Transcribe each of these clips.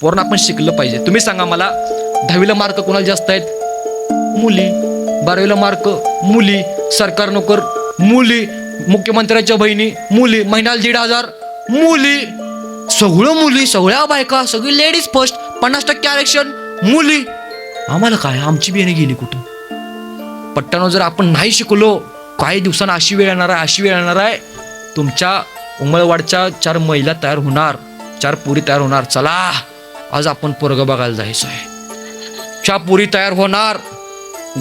पोरण आपण शिकलं पाहिजे. तुम्ही सांगा मला, 10वीला मार्क कोणाला जास्त आहेत? मुली. 12वीला मार्क मुली. सरकार नोकर मुली. मुख्यमंत्र्याच्या बहिणी मुली. महिन्याला 1,500 मुली. सगळं मुली, सगळ्या बायका, सगळी लेडीज फर्स्ट. 50% आरक्षण मुली. आम्हाला काय, आमची बियाणे गेली कुठं? पट्ट्यानं जर आपण नाही शिकलो, काही दिवसांना अशी वेळ येणार आहे, तुमच्या उमळवाडच्या 4 महिला तयार होणार, 4 पुरी तयार होणार. चला आज आपण पोरगं बघायला जायचं आहे. 4 पुरी तयार होणार,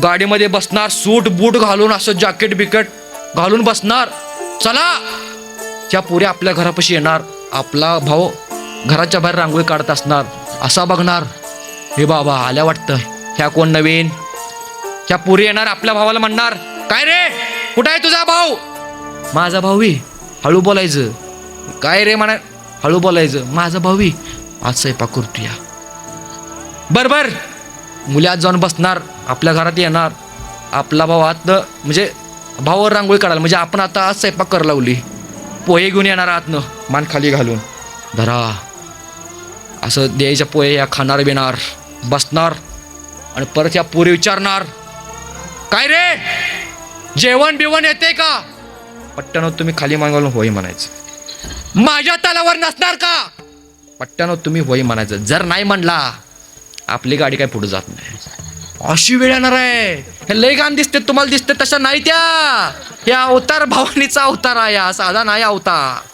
गाडीमध्ये बसणार, सूट बूट घालून, असं जॅकेट बिकेट घालून बसणार. चला, त्या पुरी आपल्या घरापाशी येणार. आपला भाऊ घराच्या बाहेर रांगोळी काढत असणार, असा बघणार, हे बाबा आल्या वाटतं, ह्या कोण नवीन. ह्या पुरी येणार, आपल्या भावाला म्हणणार, काय रे कुठं आहे तुझा भाऊ? माझा भाऊही. हळू बोलायचं. काय रे म्हणा, हळू बोलायचं. माझा भाऊही आज स्वयंपाक करतो या. बरोबर. मुली आज जाऊन बसणार, आपल्या घरात येणार. आपला भाऊ आतनं, म्हणजे भावावर रांगोळी काढायला, म्हणजे आपण आता आज स्वयंपाक कर लावली. पोहे घेऊन येणार आतनं, मान खाली घालून, धरा असं द्यायच्या पोहे. या खाणार बिणार, बसणार, आणि परत या पोरी विचारणार, काय रे जेवण बिवण येते का? पट्ट्यानं तुम्ही खाली मान घालून होय म्हणायचं. माझ्या तलावर नसणार का? पट्ट्यानं तुम्ही होय म्हणायचं. जर नाही म्हणला, आपली गाडी काय पुढे जात नाही. अशी वेळ येणार आहे. हे लय घाण दिसते, तुम्हाला दिसते तशा नाही त्या. हे अवतार भवानीचा अवतार आहे, साधा नाही अवतार.